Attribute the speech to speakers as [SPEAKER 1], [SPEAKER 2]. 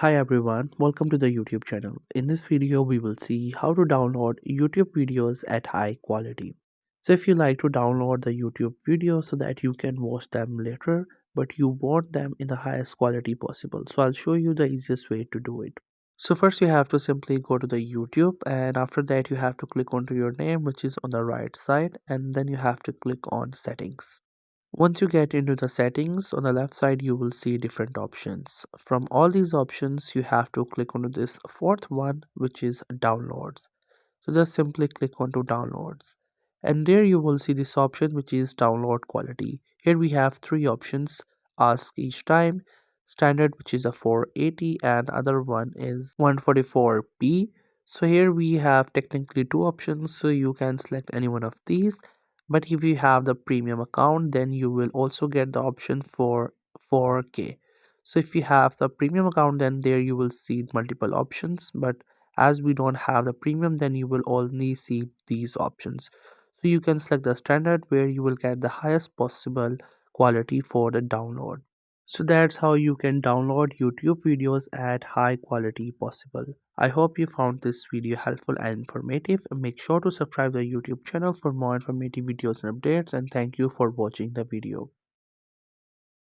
[SPEAKER 1] Hi everyone, welcome to the YouTube channel. In this video, we will see how to download YouTube videos at high quality. So if you like to download the YouTube videos so that you can watch them later, but you want them in the highest quality possible. So I'll show you the easiest way to do it. So first you have to simply go to the YouTube, and after that you have to click onto your name, which is on the right side, and then you have to click on settings. Once you get into the settings, on the left side you will see different options. From all these options, you have to click onto this fourth one, which is downloads. So just simply click onto downloads. And there you will see this option, which is download quality. Here we have three options: ask each time, standard, which is a 480, and other one is 144p. So here we have technically two options, so you can select any one of these. But if you have the premium account, then you will also get the option for 4K. So if you have the premium account, then there you will see multiple options, but as we don't have the premium, then you will only see these options. So you can select the standard, where you will get the highest possible quality for the download. So that's how you can download YouTube videos at high quality possible. I hope you found this video helpful and informative. Make sure to subscribe the YouTube channel for more informative videos and updates, and thank you for watching the video.